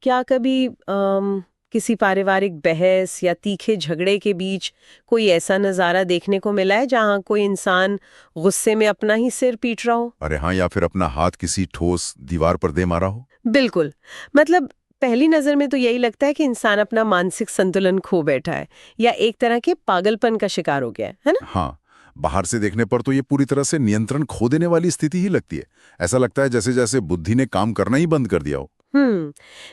क्या कभी किसी पारिवारिक बहस या तीखे झगड़े के बीच कोई ऐसा नज़ारा देखने को मिला है जहां कोई इंसान गुस्से में अपना ही सिर पीट रहा हो? अरे हाँ, या फिर अपना हाथ किसी ठोस दीवार पर दे मारा हो। बिल्कुल। मतलब पहली नज़र में तो यही लगता है कि इंसान अपना मानसिक संतुलन खो बैठा है या एक तरह के पागलपन का शिकार हो गया है ना? हाँ, बाहर से देखने पर तो ये पूरी तरह से नियंत्रण खो देने वाली स्थिति ही लगती है। ऐसा लगता है जैसे जैसे बुद्धि ने काम करना ही बंद कर दिया हो।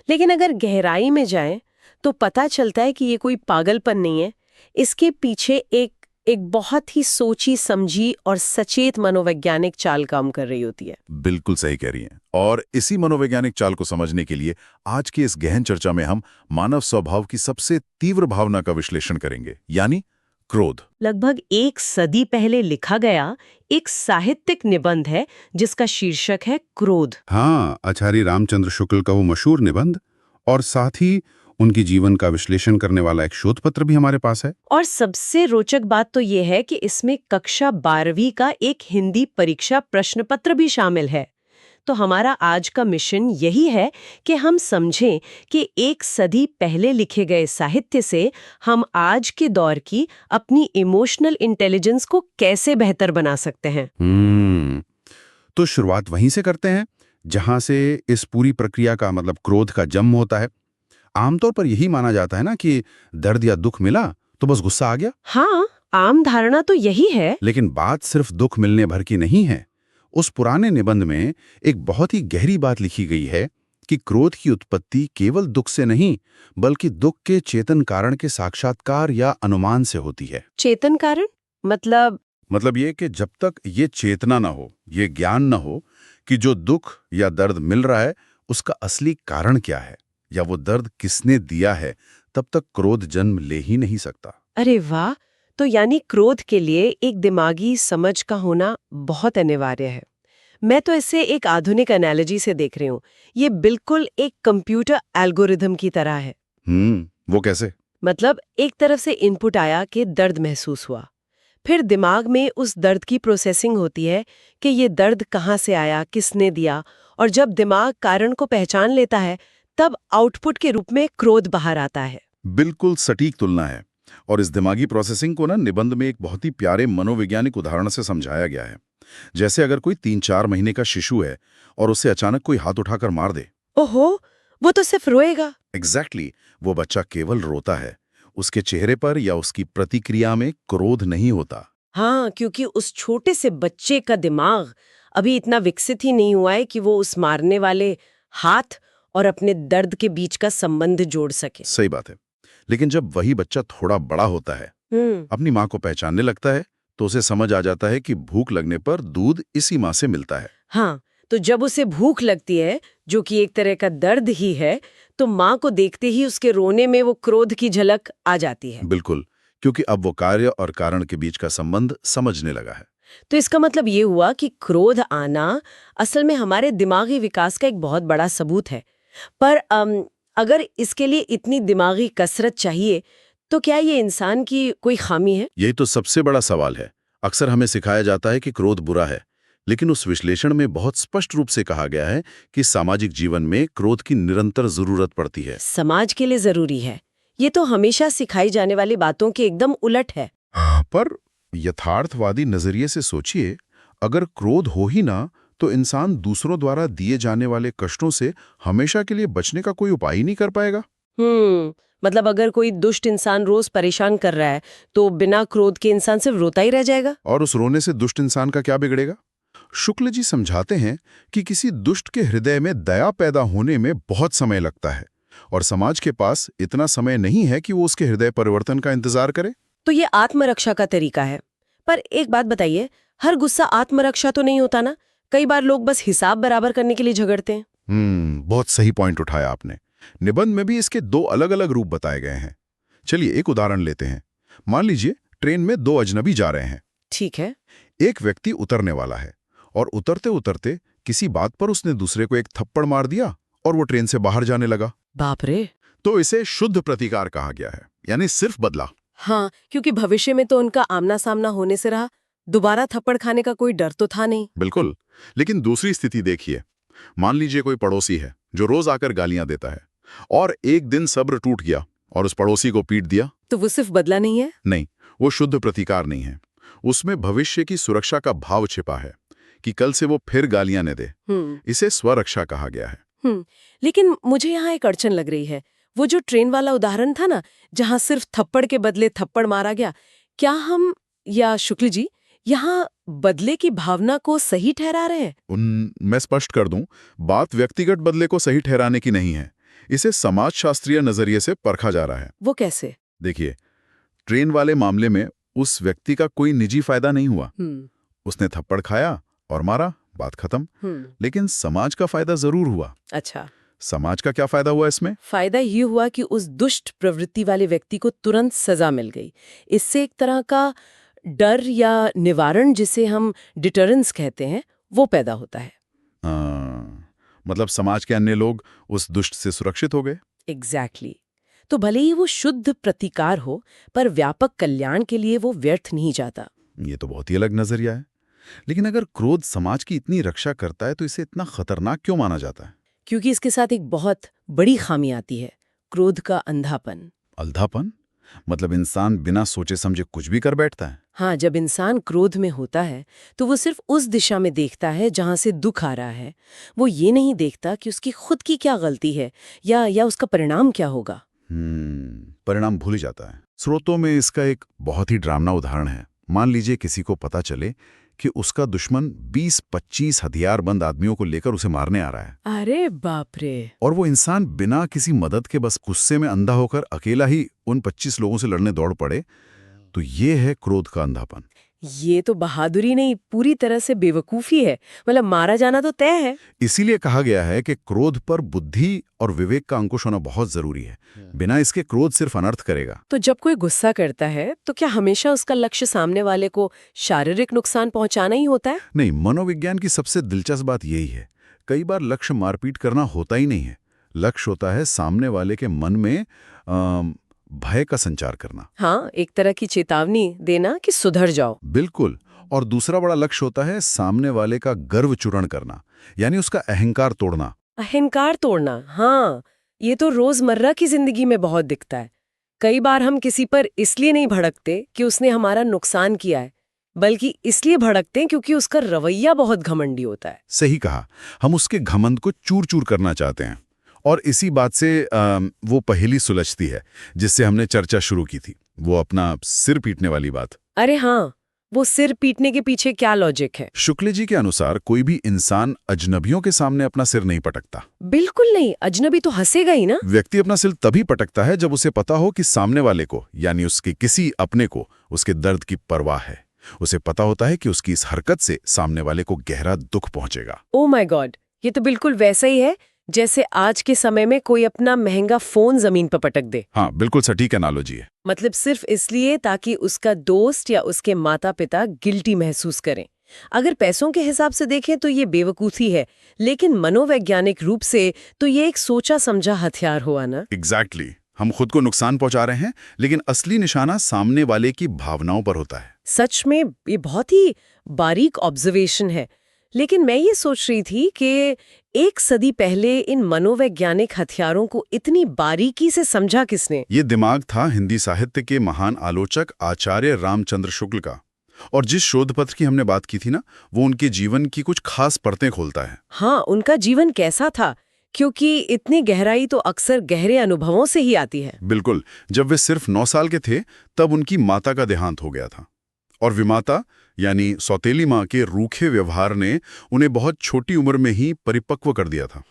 लेकिन अगर गहराई में जाएं तो पता चलता है कि ये कोई पागलपन नहीं है। इसके पीछे एक एक बहुत ही सोची समझी और सचेत मनोवैज्ञानिक चाल काम कर रही होती है। बिल्कुल सही कह रही हैं। और इसी मनोवैज्ञानिक चाल को समझने के लिए आज की इस गहन चर्चा में हम मानव स्वभाव की सबसे तीव्र भावना का विश्लेषण करेंगे, यानी क्रोध। लगभग एक सदी पहले लिखा गया एक साहित्यिक निबंध है जिसका शीर्षक है क्रोध। हाँ, आचार्य रामचंद्र शुक्ल का वो मशहूर निबंध, और साथ ही उनकी जीवन का विश्लेषण करने वाला एक शोध पत्र भी हमारे पास है। और सबसे रोचक बात तो ये है कि इसमें कक्षा 12वीं का एक हिंदी परीक्षा प्रश्न पत्र भी शामिल है। तो हमारा आज का मिशन यही है कि हम समझें कि एक सदी पहले लिखे गए साहित्य से हम आज के दौर की अपनी इमोशनल इंटेलिजेंस को कैसे बेहतर बना सकते हैं। तो शुरुआत वहीं से करते हैं जहां से इस पूरी प्रक्रिया का मतलब क्रोध का जन्म होता है। आमतौर पर यही माना जाता है ना कि दर्द या दुख मिला तो बस गुस्सा आ गया। हाँ, आम धारणा तो यही है। लेकिन बात सिर्फ दुख मिलने भर की नहीं है। उस पुराने निबंध में एक बहुत ही गहरी बात लिखी गई है कि क्रोध की उत्पत्ति केवल दुख से नहीं, बल्कि दुख के चेतन कारण के साक्षात्कार या अनुमान से होती है। चेतन कारण मतलब ये कि जब तक ये चेतना न हो, ये ज्ञान न हो कि जो दुख या दर्द मिल रहा है उसका असली कारण क्या है या वो दर्द किसने दिया है, तब तक क्रोध जन्म ले ही नहीं सकता। अरे वाह! तो यानी क्रोध के लिए एक दिमागी समझ का होना बहुत अनिवार्य है। मैं तो इसे एक आधुनिक एनालॉजी से देख रही हूँ। ये बिल्कुल एक कंप्यूटर एल्गोरिथम की तरह है। वो कैसे? मतलब एक तरफ से इनपुट आया कि दर्द महसूस हुआ, फिर दिमाग में उस दर्द की प्रोसेसिंग होती है कि ये दर्द कहाँ से आया, किसने दिया, और जब दिमाग कारण को पहचान लेता है तब आउटपुट के रूप में क्रोध बाहर आता है। बिल्कुल सटीक तुलना है। और इस दिमागी प्रोसेसिंग को ना निबंध में एक बहुत ही प्यारे मनोवैज्ञानिक उदाहरण से समझाया गया है। जैसे अगर कोई 3-4 महीने का शिशु है और उसे अचानक कोई हाथ उठाकर मार दे। ओहो, वो तो सिर्फ रोएगा। एग्जैक्टली, वो बच्चा केवल रोता है। उसके चेहरे पर या उसकी प्रतिक्रिया में क्रोध नहीं होता। हाँ, क्योंकि उस छोटे से बच्चे का दिमाग अभी इतना विकसित ही नहीं हुआ है कि वो उस मारने वाले हाथ और अपने दर्द के बीच का संबंध जोड़ सके। सही बात है। लेकिन जब वही बच्चा थोड़ा बड़ा होता है, अपनी माँ को पहचानने लगता है, तो उसे समझ आ जाता है कि भूख लगने पर दूध इसी माँ से मिलता है। हाँ, तो जब उसे भूख लगती है, जो कि एक तरह का दर्द ही है, तो माँ को देखते ही उसके रोने में वो क्रोध की झलक आ जाती है। बिल्कुल, क्योंकि अब वो कार्य और कारण के बीच का संबंध समझने लगा है। तो इसका मतलब ये हुआ कि क्रोध आना असल में हमारे दिमागी विकास का एक बहुत बड़ा सबूत है। पर अगर इसके लिए इतनी दिमागी कसरत चाहिए, तो क्या ये इंसान की कोई खामी है? यही तो सबसे बड़ा सवाल है। अक्सर हमें सिखाया जाता है कि क्रोध बुरा है, लेकिन उस विश्लेषण में बहुत स्पष्ट रूप से कहा गया है कि सामाजिक जीवन में क्रोध की निरंतर जरूरत पड़ती है। समाज के लिए जरूरी है। ये तो हमेशा सिखाई जाने वाली बातों के एकदम उलट है। पर यथार्थवादी नजरिए से सोचिए, अगर क्रोध हो ही ना, तो इंसान दूसरों द्वारा दिए जाने वाले कष्टों से हमेशा के लिए बचने का कोई उपाय ही नहीं कर पाएगा। मतलब अगर कोई दुष्ट इंसान रोज परेशान कर रहा है, तो बिना क्रोध के इंसान सिर्फ रोता ही रह जाएगा। और उस रोने से दुष्ट इंसान का क्या बिगड़ेगा? शुक्ल जी समझाते हैं कि किसी दुष्ट के हृदय में दया पैदा होने में बहुत समय लगता है, और समाज के पास इतना समय नहीं है कि वो उसके हृदय परिवर्तन का इंतजार करे। तो ये आत्मरक्षा का तरीका है। पर एक बात बताइए, हर गुस्सा आत्मरक्षा तो नहीं होता ना? कई बार लोग बस हिसाब बराबर करने के लिए झगड़ते हैं। बहुत सही पॉइंट उठाया आपने। निबंध में भी इसके 2 अलग-अलग रूप बताए गए हैं। चलिए एक उदाहरण लेते हैं। मान लीजिए ट्रेन में 2 अजनबी जा रहे हैं। ठीक है। एक व्यक्ति उतरने वाला है और उतरते उतरते किसी बात पर उसने दूसरे को एक थप्पड़ मार दिया और वो ट्रेन से बाहर जाने लगा। बाप रे! तो इसे शुद्ध प्रतिकार कहा गया है, यानी सिर्फ बदला। हाँ, क्योंकि भविष्य में तो उनका आमना सामना होने से रहा, दोबारा थप्पड़ खाने का कोई डर तो था नहीं। बिल्कुल। लेकिन दूसरी स्थिति देखिए। मान लीजिए कोई पड़ोसी है जो रोज आकर गालियां देता है। और एक दिन सब्र टूट गया और उस पड़ोसी को पीट दिया। तो वो सिर्फ बदला नहीं है? नहीं, वो शुद्ध प्रतिकार नहीं है। उसमें भविष्य की सुरक्षा का भाव छिपा है कि कल से वो फिर गालियां न दे। इसे स्वरक्षा कहा गया है। लेकिन मुझे यहाँ एक अड़चन लग रही है। वो जो ट्रेन वाला उदाहरण था ना, जहाँ सिर्फ थप्पड़ के बदले थप्पड़ मारा गया, क्या हम या शुक्ल जी यहाँ बदले की भावना को सही ठहरा रहे हैं? मैं स्पष्ट कर दूं, बात व्यक्तिगत बदले को सही ठहराने की नहीं है। इसे समाजशास्त्रीय नजरिए से परखा जा रहा है। वो कैसे? देखिए, ट्रेन वाले मामले में उस व्यक्ति का कोई निजी फायदा नहीं हुआ। उसने थप्पड़ खाया और मारा, बात खत्म। लेकिन समाज का फायदा जरूर हुआ। अच्छा, समाज का क्या फायदा हुआ इसमें? फायदा ये हुआ कि उस दुष्ट प्रवृत्ति वाले व्यक्ति को तुरंत सजा मिल गई। इससे एक तरह का डर या निवारण, जिसे हम डिटरेंस कहते हैं, वो पैदा होता है। मतलब समाज के अन्य लोग उस दुष्ट से सुरक्षित हो गए। एग्जैक्टली। तो भले ही वो शुद्ध प्रतिकार हो, पर व्यापक कल्याण के लिए वो व्यर्थ नहीं जाता। ये तो बहुत ही अलग नजरिया है। लेकिन अगर क्रोध समाज की इतनी रक्षा करता है तो इसे इतना खतरनाक क्यों माना जाता है? क्योंकि इसके साथ एक बहुत बड़ी खामी आती है, क्रोध का अंधापन। अंधापन? मतलब इंसान बिना सोचे समझे कुछ भी कर बैठता है? हाँ, जब इंसान क्रोध में होता है तो वो सिर्फ उस दिशा में देखता है जहां से दुख आ रहा है। वो ये नहीं देखता कि उसकी खुद की क्या गलती है या उसका परिणाम क्या होगा। परिणाम भूल जाता है। स्रोतों में इसका एक बहुत ही डरावना उदाहरण है। मान लीजिए किसी को पता चले कि उसका दुश्मन 20-25 हथियारबंद आदमियों को लेकर उसे मारने आ रहा है। अरे बाप रे! और वो इंसान बिना किसी मदद के बस गुस्से में अंधा होकर अकेला ही उन 25 लोगों से लड़ने दौड़ पड़े। तो ये है क्रोध का अंधापन। ये तो बहादुरी नहीं, पूरी तरह से बेवकूफी है। मतलब मारा जाना तो तय है। इसीलिए कहा गया है कि क्रोध पर बुद्धि और विवेक का अंकुश होना बहुत जरूरी है। बिना इसके क्रोध सिर्फ अनर्थ करेगा। तो जब कोई गुस्सा करता है तो क्या हमेशा उसका लक्ष्य सामने वाले को शारीरिक नुकसान पहुंचाना ही होता है? नहीं, मनोविज्ञान की सबसे दिलचस्प बात यही है। कई बार लक्ष्य मारपीट करना होता ही नहीं है। लक्ष्य होता है सामने वाले के मन में भय का संचार करना। हाँ, एक तरह की चेतावनी देना कि सुधर जाओ। बिल्कुल। और दूसरा बड़ा लक्ष्य होता है सामने वाले का गर्व चूर्ण करना, यानी उसका अहंकार तोड़ना। अहंकार तोड़ना, हाँ, ये तो रोजमर्रा की जिंदगी में बहुत दिखता है। कई बार हम किसी पर इसलिए नहीं भड़कते कि उसने हमारा नुकसान किया है, बल्कि इसलिए भड़कते हैं क्योंकि उसका रवैया बहुत घमंडी होता है। सही कहा। हम उसके घमंड को चूर चूर करना चाहते हैं। और इसी बात से वो पहेली सुलझती है जिससे हमने चर्चा शुरू की थी, वो अपना सिर पीटने वाली बात। अरे हाँ, वो सिर पीटने के पीछे क्या लॉजिक है? शुक्ल जी के अनुसार कोई भी इंसान अजनबियों के सामने अपना सिर नहीं पटकता। बिल्कुल नहीं, अजनबी तो हंसेगा ही ना। व्यक्ति अपना सिर तभी पटकता है जब उसे पता हो कि सामने वाले को, यानी उसके किसी अपने को, उसके दर्द की परवाह है। उसे पता होता है कि उसकी इस हरकत से सामने वाले को गहरा दुख पहुंचेगा। ओह माय गॉड, ये तो बिल्कुल वैसा ही है जैसे आज के समय में कोई अपना महंगा फोन जमीन पर पटक दे। हाँ, बिल्कुल सटीक एनालॉजी है। मतलब सिर्फ इसलिए ताकि उसका दोस्त या उसके माता पिता गिल्टी महसूस करें। अगर पैसों के हिसाब से देखें तो ये बेवकूफ़ी है, लेकिन मनोवैज्ञानिक रूप से तो ये एक सोचा समझा हथियार हुआ ना। एग्जैक्टली। हम खुद को नुकसान पहुंचा रहे हैं, लेकिन असली निशाना सामने वाले की भावनाओं पर होता है। सच में ये बहुत ही बारीक ऑब्जर्वेशन है। लेकिन मैं ये सोच रही थी कि 1 सदी पहले इन मनोवैज्ञानिक हथियारों को इतनी बारीकी से समझा किसने? ये दिमाग था हिंदी साहित्य के महान आलोचक आचार्य रामचंद्र शुक्ल का। और जिस शोध पत्र की हमने बात की थी ना, वो उनके जीवन की कुछ खास परतें खोलता है। हाँ, उनका जीवन कैसा था? क्योंकि इतनी गहराई तो अक्सर गहरे अनुभवों से ही आती है। बिल्कुल। जब वे सिर्फ 9 साल के थे तब उनकी माता का देहांत हो गया था। और विमाता यानी सौतेली माँ के रूखे व्यवहार ने उन्हें बहुत छोटी उम्र में ही परिपक्व कर दिया था।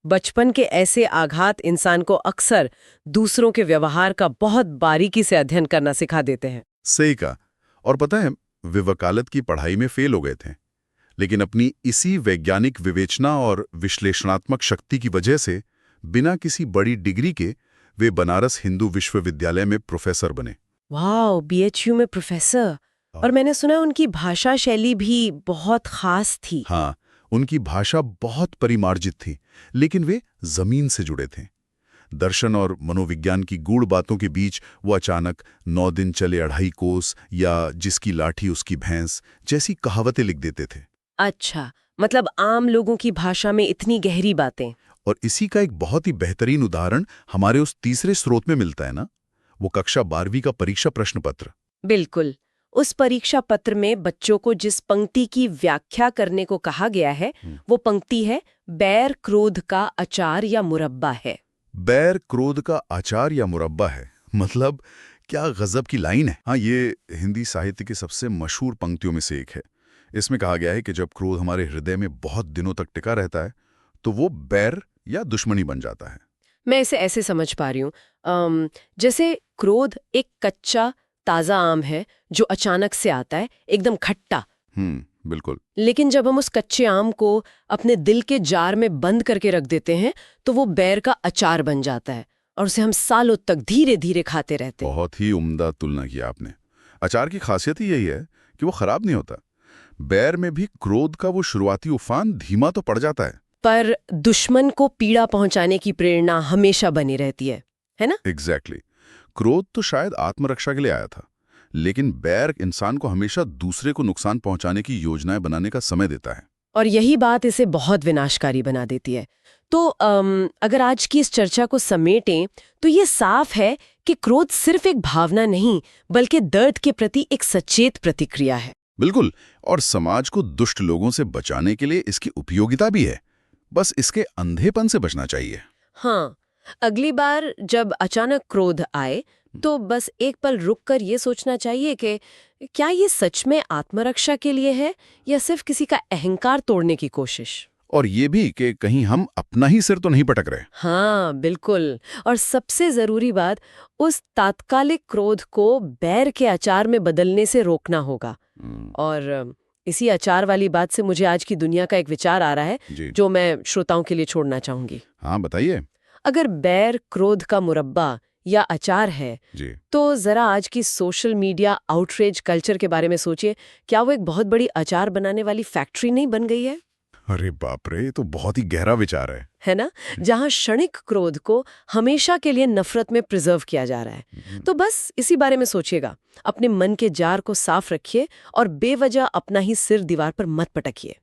बचपन के ऐसे आघात इंसान को अक्सर दूसरों के व्यवहार का बहुत बारीकी से अध्ययन करना सिखा देते हैं। सही कहा। और पता है, वे वकालत की पढ़ाई में फेल हो गए थे, लेकिन अपनी इसी वैज्ञानिक विवेचना और विश्लेषणात्मक शक्ति की वजह से बिना किसी बड़ी डिग्री के वे बनारस हिंदू विश्वविद्यालय में प्रोफेसर बने। वाह, BHU में प्रोफेसर। और मैंने सुना उनकी भाषा शैली भी बहुत खास थी। हाँ, उनकी भाषा बहुत परिमार्जित थी, लेकिन वे जमीन से जुड़े थे। दर्शन और मनोविज्ञान की गूढ़ बातों के बीच वो अचानक 9 दिन चले 2.5 कोस या जिसकी लाठी उसकी भैंस जैसी कहावतें लिख देते थे। अच्छा, मतलब आम लोगों की भाषा में इतनी गहरी बातें। और इसी का एक बहुत ही बेहतरीन उदाहरण हमारे उस तीसरे स्रोत में मिलता है ना, वो कक्षा 12वीं का परीक्षा प्रश्न पत्र। बिल्कुल। उस परीक्षा पत्र में बच्चों को जिस पंक्ति की व्याख्या करने को कहा गया है, वो पंक्ति है, बैर क्रोध का अचार या मुरब्बा है। बैर क्रोध का अचार या मुरब्बा है, मतलब क्या गजब की लाइन है। हाँ, ये हिंदी साहित्य की सबसे मशहूर पंक्तियों में से एक है। इसमें कहा गया है कि जब क्रोध हमारे हृदय में बहुत दिनों तक टिका रहता है तो वो बैर या दुश्मनी बन जाता है। मैं इसे ऐसे समझ पा रही हूँ, जैसे क्रोध एक कच्चा ताज़ा आम है जो अचानक से आता है, एकदम खट्टा। बिल्कुल। लेकिन जब हम उस कच्चे आम को अपने दिल के जार में बंद करके रख देते हैं तो वो बैर का अचार बन जाता है और उसे हम सालों तक धीरे धीरे खाते रहते हैं। बहुत ही उम्दा तुलना किया आपने। अचार की खासियत ही यही है कि वो खराब नहीं होता। बैर में भी क्रोध का वो शुरुआती उफान धीमा तो पड़ जाता है, पर दुश्मन को पीड़ा पहुंचाने की प्रेरणा हमेशा बनी रहती है ना? एग्जैक्टली। क्रोध तो शायद आत्मरक्षा के लिए आया था, लेकिन बैर इंसान को हमेशा दूसरे को नुकसान पहुंचाने की योजनाएं बनाने का समय देता है। और यही बात इसे बहुत विनाशकारी बना देती है। तो अगर आज की इस चर्चा को समेटें तो ये साफ है कि क्रोध सिर्फ एक भावना नहीं, बल्कि दर्द के प्रति एक सचेत प्रतिक्रिया है। बिल्कुल, और समाज को दुष्ट लोगों से बचाने के लिए इसकी उपयोगिता भी है। बस इसके अंधेपन से बचना चाहिए। हाँ, अगली बार जब अचानक क्रोध आए तो बस एक पल रुककर ये सोचना चाहिए कि क्या ये सच में आत्मरक्षा के लिए है या सिर्फ किसी का अहंकार तोड़ने की कोशिश। और ये भी कि कहीं हम अपना ही सिर तो नहीं पटक रहे। हाँ, बिल्कुल। और सबसे जरूरी बात, उस तात्कालिक क्रोध को बैर के अचार में बदलने से रोकना होगा। और इसी अचार वाली बात से मुझे आज की दुनिया का एक विचार आ रहा है जो मैं श्रोताओं के लिए छोड़ना चाहूंगी। हाँ, बताइए। अगर बैर क्रोध का मुरब्बा या अचार है तो जरा आज की सोशल मीडिया आउटरीच कल्चर के बारे में सोचिए। क्या वो एक बहुत बड़ी अचार बनाने वाली फैक्ट्री नहीं बन गई है? अरे बाप रे, ये तो बहुत ही गहरा विचार है ना? जहां क्षणिक क्रोध को हमेशा के लिए नफरत में प्रिजर्व किया जा रहा है। तो बस इसी बारे में सोचिएगा। अपने मन के जार को साफ रखिए और बेवजह अपना ही सिर दीवार पर मत पटकिए।